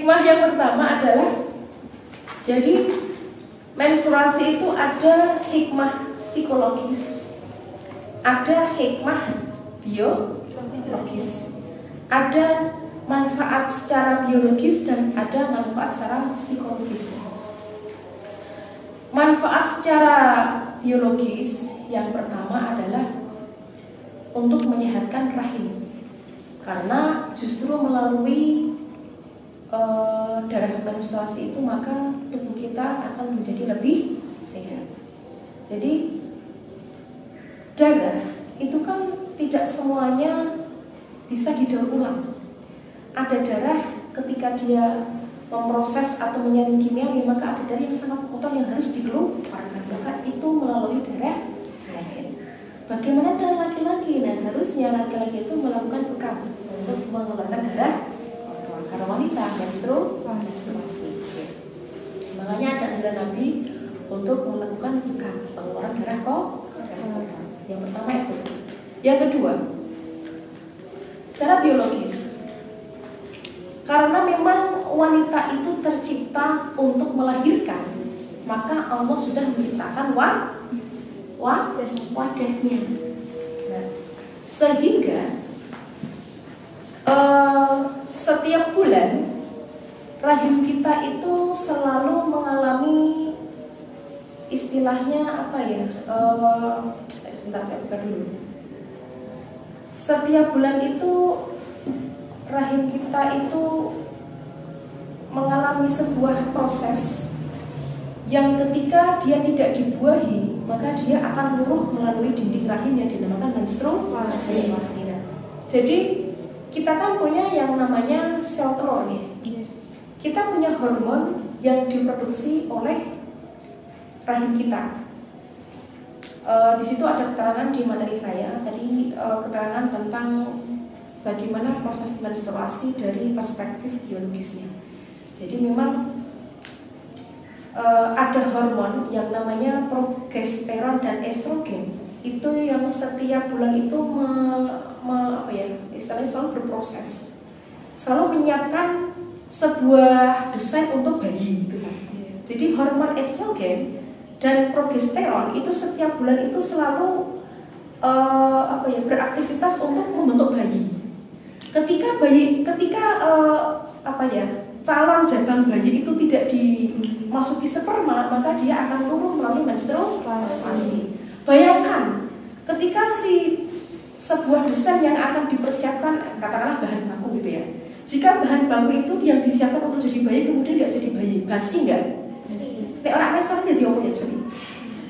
Hikmah yang pertama adalah, jadi menstruasi itu ada hikmah psikologis, ada hikmah biologis, ada manfaat secara biologis dan ada manfaat secara psikologis. Manfaat secara biologis yang pertama adalah untuk menyehatkan rahim, karena justru melalui darah menstruasi itu maka tubuh kita akan menjadi lebih sehat. Jadi darah itu kan tidak semuanya bisa didaur ulang. Ada darah ketika dia memproses atau menyaring kimia, maka ada darah yang sangat kotor yang harus dikeluarkan, maka itu melalui darah haid. Bagaimana dengan laki-laki? Nah, harusnya laki-laki itu melakukan bekam untuk mengeluarkan darah kotor, karena wanita menstruasi. Makanya ada anjuran Nabi untuk melakukan bekam, pengeluaran darah kotor. Yang pertama itu. Yang kedua, secara biologis, karena memang wanita itu tercipta untuk melahirkan, maka Allah sudah menciptakan wadahnya. Nah, sehingga setiap bulan rahim kita itu selalu mengalami istilahnya apa ya? Sebentar saya buka dulu. Setiap bulan itu rahim kita itu mengalami sebuah proses yang ketika dia tidak dibuahi, maka dia akan luruh melalui dinding rahim yang dinamakan menstruasi. Jadi kita kan punya yang namanya sel telur ya. Kita punya hormon yang diproduksi oleh rahim kita. Di situ ada keterangan di materi saya tadi, keterangan tentang bagaimana proses menstruasi dari perspektif biologisnya. Jadi memang ada hormon yang namanya progesteron dan estrogen, itu yang setiap bulan itu istilahnya selalu berproses, selalu menyiapkan sebuah desain untuk bayi gitu kan. Jadi hormon estrogen dan progesteron itu setiap bulan itu selalu beraktivitas untuk membentuk bayi. Ketika calon janin bayi itu tidak dimasuki sperma, maka dia akan luruh melalui menstruasi. Bayangkan ketika sebuah desain yang akan dipersiapkan, katakanlah bahan baku gitu ya. Jika bahan baku itu yang disiapkan untuk jadi bayi kemudian nggak jadi bayi, basi nggak? Nek orang mesra jadi omongnya jadi.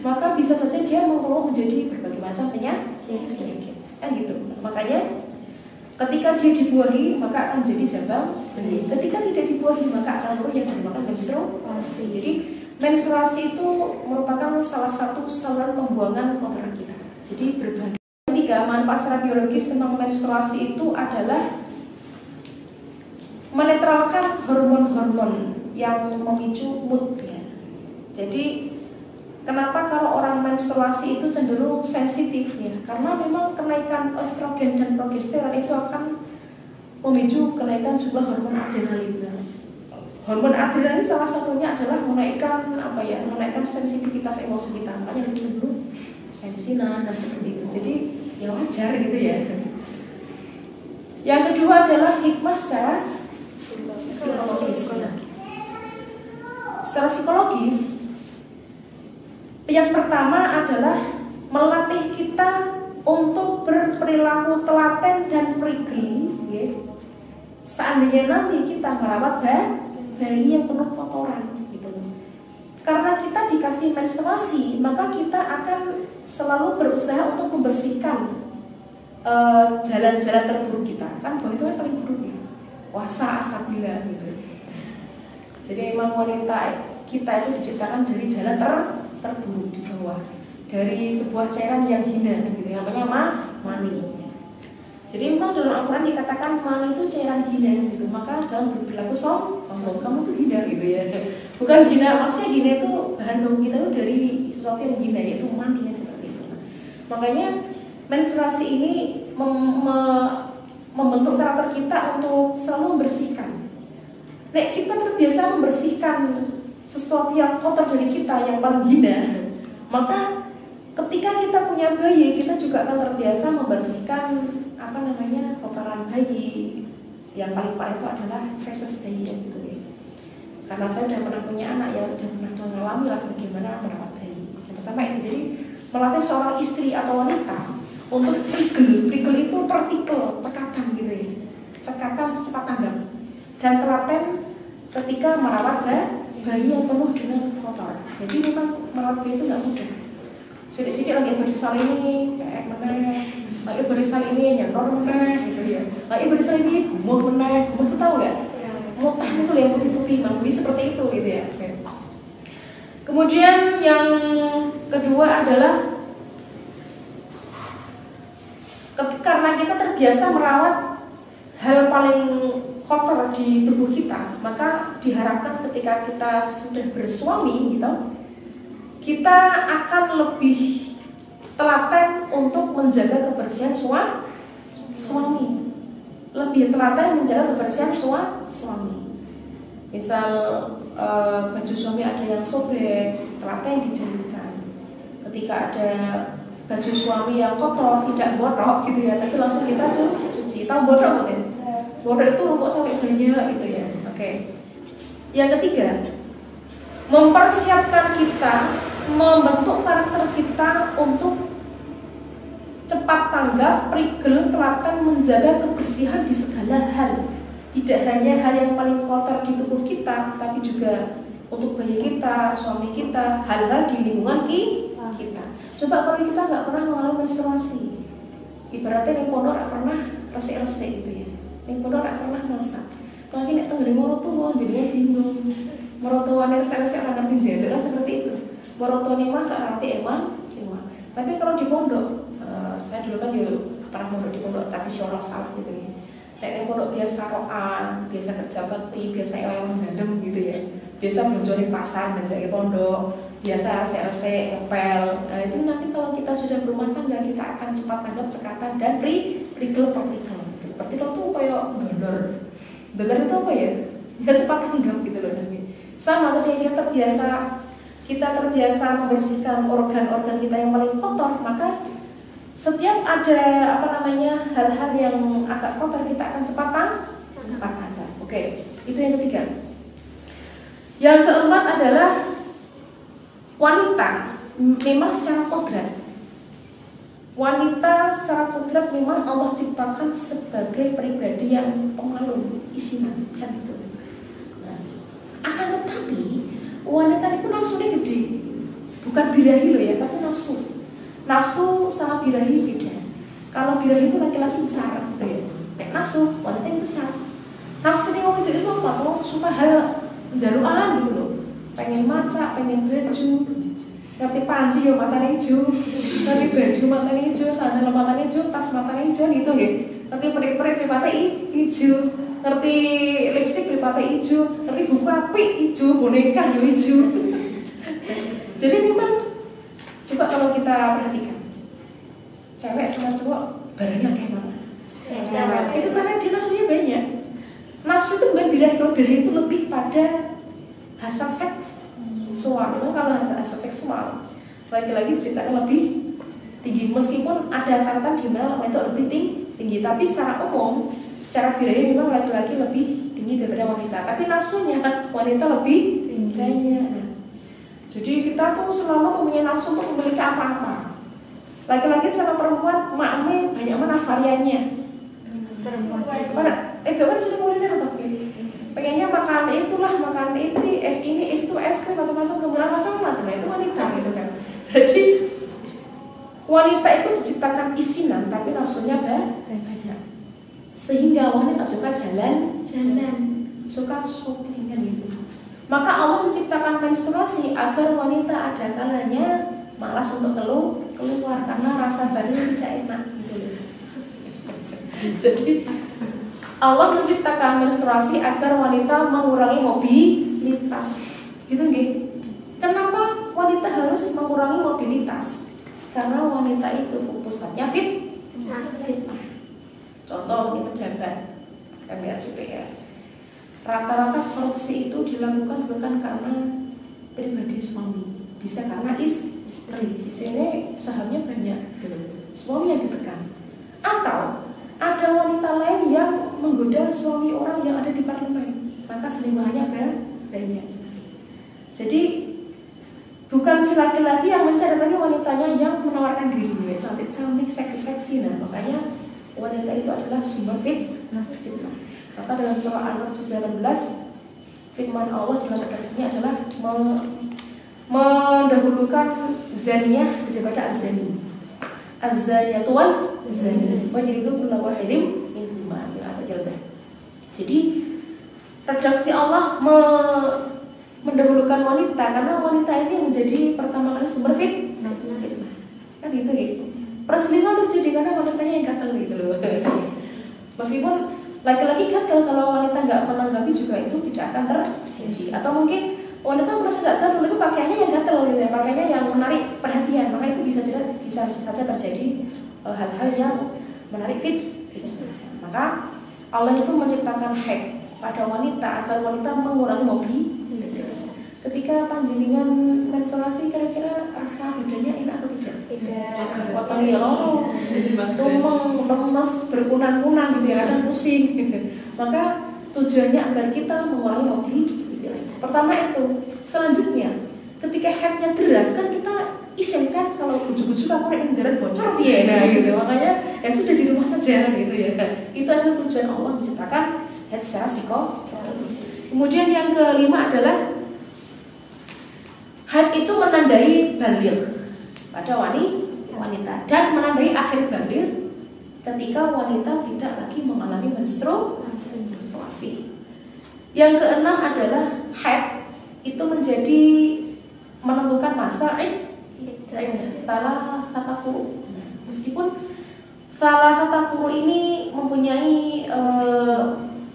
Maka bisa saja dia mengeluh menjadi berbagai macam penyakit. Kan gitu. Makanya ketika dia dibuahi maka akan menjadi jabang bayi. Ketika tidak dibuahi maka akan luruh yang dinamakan menstruasi. Jadi menstruasi itu merupakan salah satu saluran pembuangan kotoran kita. Jadi berbagai. Ketiga, manfaat secara biologis tentang menstruasi itu adalah menetralkan hormon-hormon yang memicu mood ya. Jadi kenapa kalau orang menstruasi itu cenderung sensitif ya? Karena memang kenaikan estrogen dan progesteron itu akan memicu kenaikan jumlah hormon adrenalin. Hormon adrenalin salah satunya adalah menaikkan sensitivitas emosi kita. Makanya lebih cenderung sensinan dan seperti itu. Jadi ya wajar gitu ya. Yang kedua adalah hikmah secara psikologis. Secara psikologis, yang pertama adalah melatih kita untuk berperilaku telaten dan prigel ya. Seandainya nanti kita merawat bayi yang penuh kotoran gitu. Karena kita dikasih menstruasi, maka kita akan selalu berusaha untuk membersihkan jalan-jalan terburuk kita. Kan bahwa itu kan paling buruk ya. Wasa asabila gitu. Jadi memang wanita kita itu diciptakan dari jalan terburuk di bawah, dari sebuah cairan yang hina gitu, namanya mani. Jadi memang dalam Al-Quran dikatakan mani itu cairan hina gitu, maka jangan berperilaku sombong, kamu tuh hina gitu ya. Bukan hina, maksudnya hina itu bahan baku kita itu dari sesuatu yang hina, yaitu mani yang seperti itu. Makanya menstruasi ini membentuk karakter kita untuk selalu membersihkan Nek kita terbiasa membersihkan sesuatu yang kotor dari kita yang paling hina, maka ketika kita punya bayi, kita juga akan terbiasa membersihkan kotoran bayi. Yang paling parah itu adalah feses bayi gitu ya. Karena saya sudah pernah punya anak ya, sudah pernah mengalami lah bagaimana merawat bayi. Yang pertama itu, jadi melatih seorang istri atau wanita untuk prigel itu partikel, cekatan gitu ya, cekatan secepat tanggap, dan telaten ketika merawat bayi yang penuh dengan kotor. Jadi memang merawat bayi itu nggak mudah. Sidik-sidik lagi berisal ini, lagi berisal ini, nyantor meneh gitu ya. Lagi berisal ini, gumuh meneh, gumuh itu tahu nggak? Mutah itu yang putih-putih, mangkuli seperti itu gitu ya. Kemudian yang kedua adalah karena kita terbiasa merawat hal paling kotor di tubuh kita, maka diharapkan ketika kita sudah bersuami gitu, kita akan lebih telaten untuk menjaga kebersihan suami. Lebih telaten menjaga kebersihan suami. Misal baju suami ada yang sobek, telaten dijadikan. Ketika ada baju suami yang kotor, tidak botok gitu ya, tapi langsung kita cuci. Tahu botok kan? Botok itu rumput sampai banyak gitu ya. Oke. Yang ketiga, mempersiapkan kita, membentuk karakter kita untuk cepat tanggap, prigel, telaten menjaga kebersihan di segala hal. Tidak hanya hal yang paling kotor di tubuh kita, tapi juga untuk bayi kita, suami kita, hal-hal di lingkungan kita. Coba kalau kita nggak pernah mengalami menstruasi, ibaratnya nih pondok nggak pernah resik-resik gitu ya, nih pondok nggak pernah masak, lagi nih tenggeri morotua jadinya bingung, morotua nih resik-resik akan pinjel kan seperti itu, morotua nih masak nanti emang. Tapi kalau di pondok, saya dulu kan pernah pondok di pondok tradisional salah gitu ya. Kayak pondok biasa roan, biasa kerja bakti, biasa eleng dalam gitu ya. Biasa mencuri pasar, menjaga pondok, biasa resek-resek, ngepel. Nah itu nanti kalau kita sudah berumah tangga, kita akan cepat tanggap cekatan dan prigel partikel. Partikel itu kayak donor. Donor itu apa ya? Ya cepat tanggap gitu loh. Sama ketika kita terbiasa membersihkan organ-organ kita yang paling kotor, maka setiap ada hal-hal yang agak kotor kita akan cepat tanggap. Oke, itu yang ketiga. Yang keempat adalah wanita memang secara kodrat. Wanita secara kodrat memang Allah ciptakan sebagai pribadi yang pemalu, isinan kan itu. Nah, akan tetapi wanita itu nafsunya gede, bukan birahi loh ya, tapi nafsu. Nafsu sama birahi beda. Kalau birahi itu laki-laki besar, gitu ya. Nafsu wanita yang besar. Nafsu ini orang itu apa? Tuh suka hal jaluan gitu loh. Pengen maca, pengen baju, ngerti panci yo matanya hijau, ngerti baju matanya hijau, sandal matanya hijau, tas matanya hijau gitu ya. Ngerti perit-perit lipatnya hijau, ngerti lipstik lipatnya hijau, ngerti buku apik hijau, boneka yo hijau. Jadi memang coba kalau kita perhatikan, cewek sama cowok barangnya kayak mana? Itu karena dia nafsunya banyak. Nafsu itu bukan birahi, kalau birahi itu lebih pada hasrat seksual. Memang kalau hasrat seksual, laki-laki diciptakan lebih tinggi, meskipun ada catatan di mana wanita itu lebih tinggi. Tapi secara umum, secara birahi memang laki-laki lebih tinggi daripada wanita. Tapi nafsunya wanita lebih banyak. Jadi kita tuh selalu mempunyai nafsu untuk memiliki apa-apa. Laki-laki sama perempuan maknya banyak mana variannya. Gimana sih kuliner tapi pengennya makan itulah, makan ini, es itu, es krim, macam-macam, kemudian macam-macam itu wanita gitu kan. Jadi wanita itu diciptakan isinan tapi nafsunya banyak. Sehingga wanita suka jalan-jalan, suka shopping kan gitu. Maka Allah menciptakan menstruasi agar wanita ada kalanya malas untuk keluar karena rasa badan tidak enak gitu. Jadi Allah menciptakan menstruasi agar wanita mengurangi mobilitas. Gitu gitu. Kenapa wanita harus mengurangi mobilitas? Karena wanita itu pusatnya fitnah. Contoh ini pejabat MPR DPR. Rata-rata korupsi itu dilakukan bukan karena pribadi suami, bisa karena istri. Di sini sahamnya banyak, suami yang ditekan. Atau ada wanita lain yang menggoda suami orang yang ada di parlemen, maka selingkuhannya banyak. Jadi bukan si laki-laki yang mencari, tapi wanitanya yang menawarkan diri, cantik-cantik, seksi-seksi. Nah, makanya wanita itu adalah sumber fitnah. Maka dalam surah An-Nur 18, firman Allah dalam redaksinya adalah mendahulukan zaniyah daripada az-zani. Az-zaniyatu waz-zani wajlidu kulla wahidin minhuma atau jaldah. Jadi redaksi Allah mendahulukan wanita karena wanita ini yang menjadi pertama kali sumber fitnah. Kan gitu gitu. Perselingkuhan terjadi karena wanitanya yang gatal gitu loh. Meskipun laki-laki gatal, kalau wanita nggak menanggapi juga itu tidak akan terjadi. Atau mungkin wanita merasa nggak gatal tapi pakaiannya yang gatal gitu ya, pakaiannya yang menarik perhatian, maka itu bisa saja terjadi hal-hal yang menarik fitnah. Maka Allah itu menciptakan haid pada wanita agar wanita mengurangi mobilitas. Ketika panjenengan menstruasi, kira-kira rasa badannya enak atau tidak? Tidak. Potongnya sumeng, lemes, berkunang-kunang gitu ya, kadang pusing gitu. Maka tujuannya agar kita mengurangi mobilitas. Pertama itu. Selanjutnya, ketika haidnya deras kan kita izinkan kalau ujuk-ujuk aku naik kendaraan bocor ya, nah gitu. Makanya yang sudah di rumah saja gitu ya. Itu adalah tujuan Allah menciptakan haid secara psikologis. Kemudian yang kelima adalah haid itu menandai baligh pada wanita dan menandai akhir baligh ketika wanita tidak lagi mengalami menstruasi. Yang keenam adalah haid itu menjadi menentukan masa salah tata kuru. Meskipun salah tata kuru ini mempunyai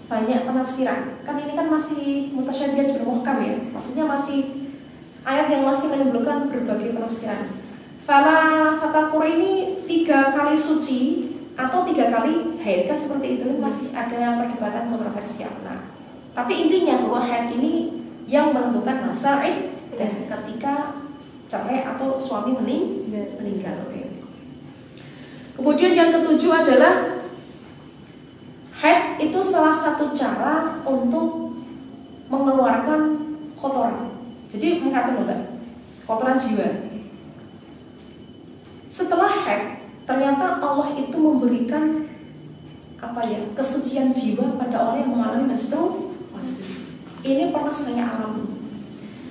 banyak penafsiran, kan ini kan masih mutasyabih bil muhkam ya, maksudnya masih ayat yang masih menimbulkan berbagai penafsiran. Salah tata kuru ini 3 kali suci atau 3 kali haid, kan seperti itu, masih ada perdebatan kontroversial. Nah, tapi intinya bahwa haid ini yang menentukan masa dan ketika cerai atau suami meninggal. Kemudian yang ketujuh adalah haid itu salah satu cara untuk mengeluarkan kotoran. Jadi mengatakan kotoran jiwa. Setelah haid, ternyata Allah itu memberikan kesucian jiwa pada orang yang mengalami menstruasi. Ini pernah saya alami.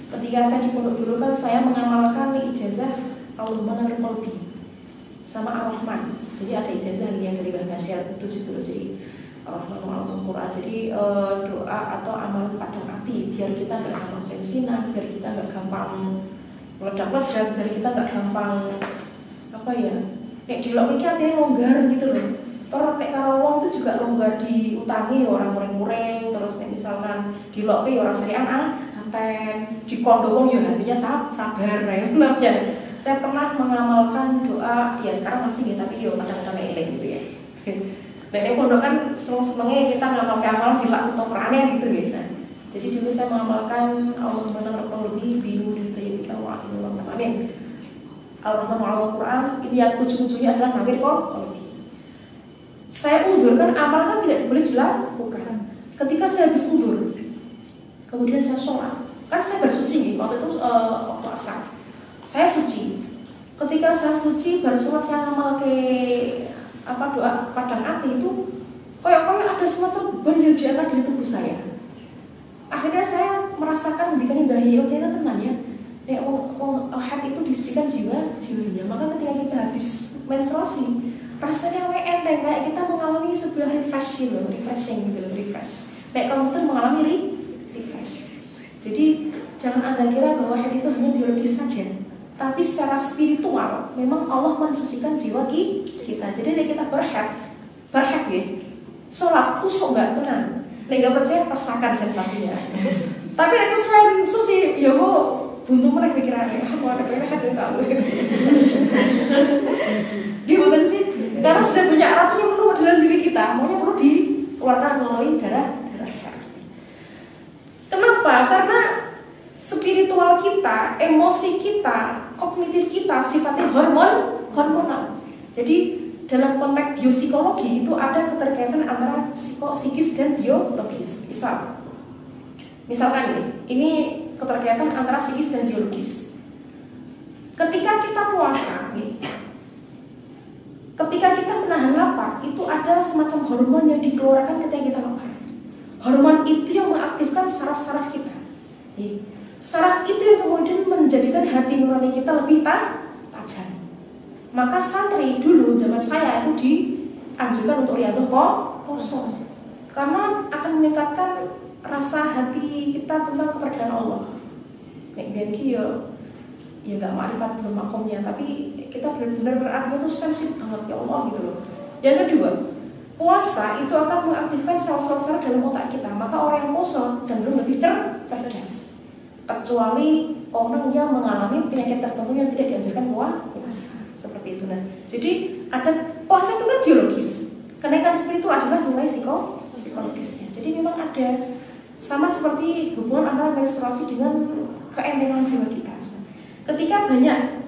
Ketika saya di pondok dulu kan saya mengamalkan ijazah Al-Manar Qalbi sama Ar-Rahman. Jadi ada ijazah yang dari Mbah Nasyar itu situ. Jadi Ar-Rahman Al-Quran. Jadi doa atau amal padang hati biar kita nggak gampang sensinan, biar kita nggak gampang meledak-ledak, biar kita nggak gampang kayak dilok iki artinya longgar gitu loh. Terus nek karo wong itu juga longgar diutangi orang muring-muring, terus nek misalkan dilok ki orang serian kanten, di kondo wong ya hatinya sabar ya namanya. Saya pernah mengamalkan doa, ya sekarang masih gitu, tapi yo kadang-kadang eling gitu ya. Nek nek kondo kan seneng-senenge kita ngamalkan amal hilak untuk perane gitu ya. Jadi dulu saya mengamalkan Allahumma naqra'u bi nuri tayyibika wa atimul amin. Al-Rahman Al-Quran ini yang ujung-ujungnya adalah nawir qalbi. Saya undur kan amal kan tidak boleh dilakukan. Ketika saya habis undur, kemudian saya sholat, kan saya bersuci waktu itu waktu asar. Saya suci. Ketika saya suci baru sholat saya ngamal ke doa padang hati itu kayak ada semacam beban yang diangkat di tubuh saya. Akhirnya saya merasakan dikani bayi, ternyata tenang ya. Haid itu disucikan jiwanya. Maka ketika kita habis menstruasi, rasanya enteng, kayak kita mengalami sebuah refreshing gitu loh, refresh. Kayak komputer mengalami refresh. Jadi jangan Anda kira bahwa haid itu hanya biologis saja, tapi secara spiritual memang Allah mensucikan jiwa kita. Jadi kita berhaid ya, sholat khusyuk nggak tenang. Nggak percaya rasakan sensasinya. Tapi nek selain suci, ya buntu mereka pikirannya, aku ada pengen hadir tahu. Gimana sih? Karena sudah banyak racun yang penuh dalam diri kita, maunya perlu dikeluarkan melalui darah. Karena spiritual kita, emosi kita, kognitif kita sifatnya hormonal. Jadi dalam konteks biopsikologi itu ada keterkaitan antara psikis dan biologis. Misalkan ini keterkaitan antara psikis dan biologis. Ketika kita puasa, ketika kita menahan lapar, itu ada semacam hormon yang dikeluarkan ketika kita lapar. Hormon itu yang mengaktifkan saraf-saraf kita. Saraf itu yang kemudian menjadikan hati nurani kita lebih tajam. Maka santri dulu zaman saya itu dianjurkan untuk riyadhah poso, karena akan meningkatkan rasa hati kita tentang kepercayaan Allah. Nek benki ya nggak ma'rifat belum makomnya, tapi kita benar-benar berarti itu sensitif banget ya Allah gitu loh. Yang kedua, puasa itu akan mengaktifkan sel-sel saraf dalam otak kita. Maka orang yang puasa cenderung lebih cerdas, kecuali orang yang mengalami penyakit tertentu yang tidak dianjurkan puasa seperti itu. Nah, jadi ada puasa itu kan biologis, kenaikan spiritual adalah nilai psikologisnya. Jadi memang ada sama seperti hubungan antara menstruasi dengan keentengan jiwa kita. Ketika banyak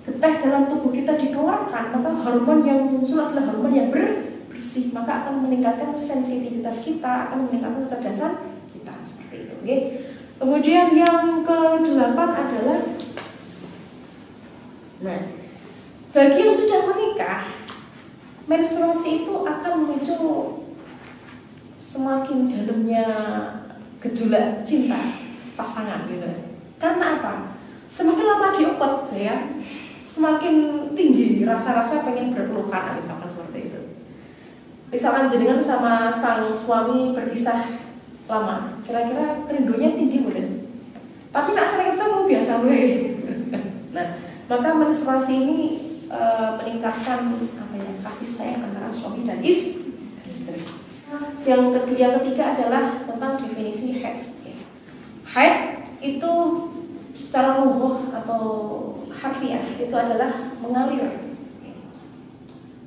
getah dalam tubuh kita dikeluarkan, maka hormon yang muncul adalah hormon yang bersih, maka akan meningkatkan sensitivitas kita, akan meningkatkan kecerdasan kita seperti itu. Okay? Kemudian yang ke-8 adalah, bagi yang sudah menikah, menstruasi itu akan muncul semakin dalamnya gejolak cinta pasangan gitu. Karena apa? Semakin lama diupet ya, semakin tinggi rasa-rasa pengen berpelukan, misalkan seperti itu. Misalkan jenengan sama sang suami berpisah lama, kira-kira kerindunya tinggi bukan? Tapi nak sering ketemu biasa gue. Nah, maka menstruasi ini meningkatkan kasih sayang antara suami dan istri. Yang ketiga adalah tentang definisi haid. Haid itu secara lughah atau harfiah itu adalah mengalir.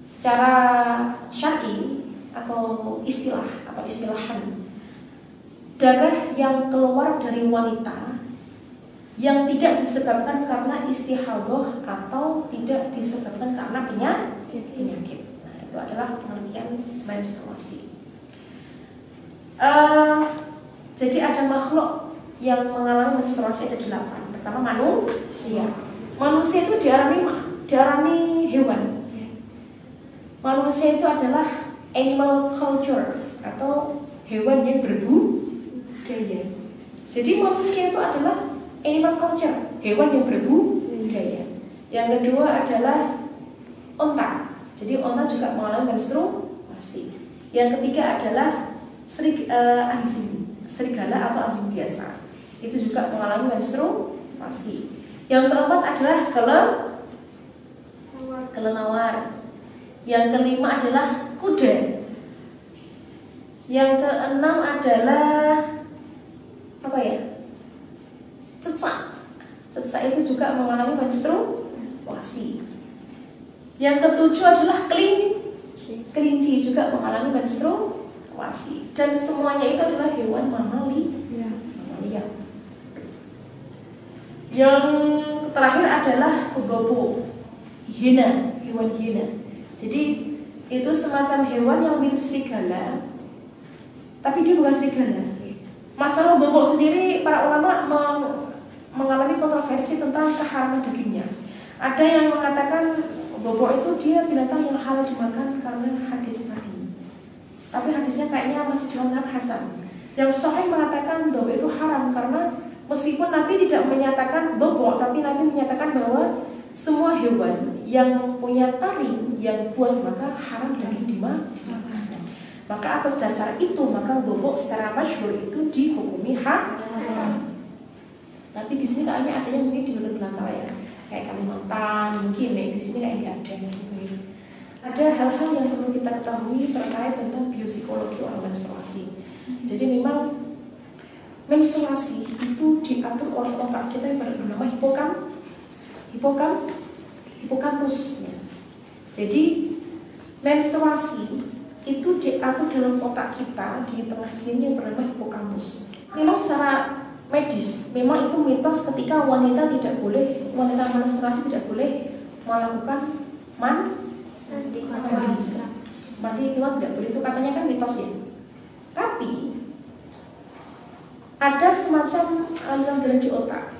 Secara syar'i atau istilahan, darah yang keluar dari wanita yang tidak disebabkan karena istihadah atau tidak disebabkan karena penyakit. Nah, itu adalah pengertian menstruasi. Jadi ada makhluk yang mengalami menstruasi ada 8. Pertama manusia. Manusia itu diarani hewan. Manusia itu adalah animal culture atau hewan yang berbudaya. Jadi manusia itu adalah animal culture, hewan yang berbudaya. Yang kedua adalah onta. Jadi onta juga mengalami menstruasi. Yang ketiga adalah anjing, serigala atau anjing biasa. Itu juga mengalami menstruasi. Yang keempat adalah kelelawar. Yang kelima adalah kuda. Yang keenam adalah cecak. Cecak itu juga mengalami menstruasi. Yang ketujuh adalah kelinci juga mengalami menstruasi. Dan semuanya itu adalah hewan mamalia. Yang terakhir adalah gobo, hiena, hewan hiena. Jadi itu semacam hewan yang mirip serigala, tapi dia bukan serigala. Masalah gobo sendiri para ulama mengalami kontroversi tentang keharaman dagingnya. Ada yang mengatakan gobo itu dia binatang yang halal dimakan karena hadis Nabi. Tapi hadisnya kayaknya masih dianggap hasan. Yang sahih mengatakan gobo itu haram karena meskipun Nabi tidak menyatakan gobo, tapi Nabi menyatakan bahwa semua hewan yang punya taring yang buas maka haram daging dimakan. Maka atas dasar itu maka gobo secara masyhur itu dihukumi haram. Tapi di sini kayaknya ada yang mungkin di Hulu Belantara ya, kayak Kalimantan mungkin ya, di sini kayaknya ada. Ada hal-hal yang perlu kita ketahui terkait tentang biopsikologi orang menstruasi. Jadi memang menstruasi itu diatur oleh otak kita yang bernama hipokampus. Jadi menstruasi itu diatur dalam otak kita di tengah sini yang bernama hipokampus. Memang secara medis. Memang itu mitos ketika wanita menstruasi tidak boleh melakukan mandi keluar, tidak boleh, itu katanya kan mitos ya. Tapi ada semacam aliran darah di otak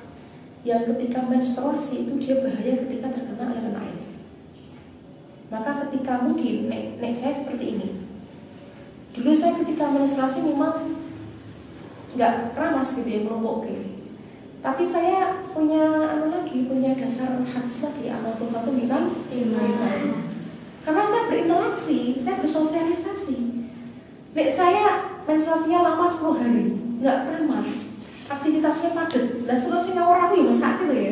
yang ketika menstruasi itu dia bahaya ketika terkena aliran air. Maka ketika mungkin nek saya seperti ini, dulu saya ketika menstruasi memang nggak keramas gitu ya, menumpuk oke. Tapi saya punya punya dasar hadis lagi, amal tufatu minal iman. Karena saya berinteraksi, saya bersosialisasi. Nek saya menstruasinya lama 10 hari, nggak keramas, aktivitasnya padat. Lah selesai orang nih masak gitu ya.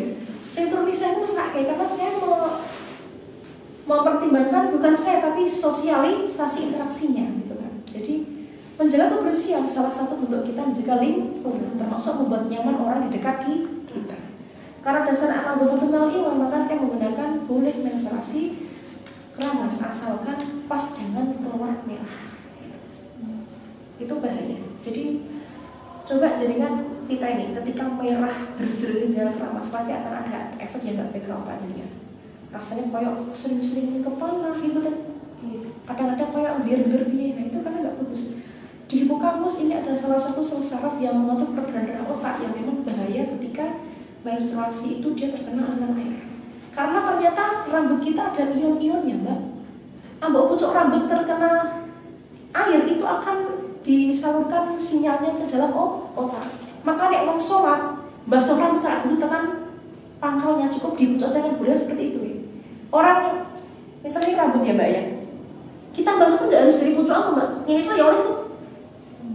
Saya turun saya masak karena saya mempertimbangkan bukan saya tapi sosialisasi interaksinya gitu kan. Jadi menjaga kebersihan salah satu bentuk kita menjaga lingkungan, termasuk membuat nyaman orang di dekat kita. Karena dasar al-adhafatu minal iman, maka saya menggunakan boleh menstruasi keramas asalkan pas jangan keluar merah. Itu bahaya. Jadi coba jadikan kita ini ketika merah terus-terus jalan keramas pasti akan ada efek yang nggak baik obatnya. Rasanya koyok sering-sering kepala gitu kan. Kadang-kadang koyok bir-bir nah itu karena nggak bagus. Di hipokampus ini ada salah satu sel saraf yang mengatur peredaran darah otak yang memang bahaya ketika menstruasi itu dia terkena aliran air. Karena ternyata rambut kita ada ion-ionnya, Mbak. Ambok pucuk rambut terkena air itu akan disalurkan sinyalnya ke dalam otak. Maka nek wong sholat, basuh rambut rambut tekan pangkalnya cukup dipucuk saja kan boleh seperti itu. Ya. Orang misalnya rambut ya Mbak ya, kita basuh kan nggak harus dari pucuk apa Mbak. Ini tuh ya oleh tuh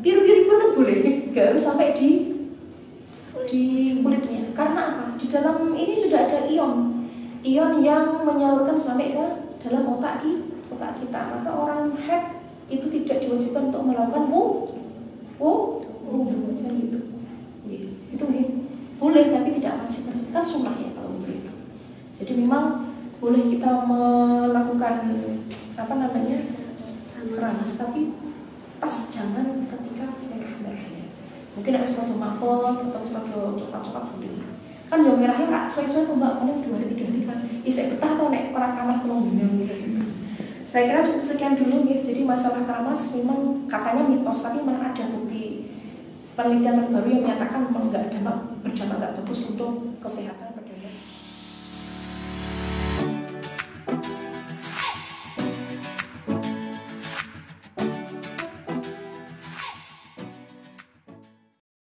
biru-biru pun kan boleh, nggak harus sampai di kulitnya. Karena apa? Di dalam ini sudah ada ion yang menyalurkan sampai ke dalam otak kita. Maka orang head itu tidak diwajibkan untuk melakukan wudu kan gitu. Itu boleh tapi tidak wajib kan sunnah ya kalau begitu. Jadi memang boleh kita melakukan keramas tapi pas jangan ketika merah-merahnya. Mungkin ada suatu mapel atau suatu coklat-coklat boleh. Kan yang merahnya nggak sesuai Mbak, paling 2 hari 3 hari kan. Saya betah atau nek orang keramas tolong gitu. Saya kira cukup sekian dulu ya. Jadi masalah keramas memang katanya mitos, tapi memang ada bukti penelitian terbaru yang menyatakan memang berdampak nggak bagus untuk kesehatan.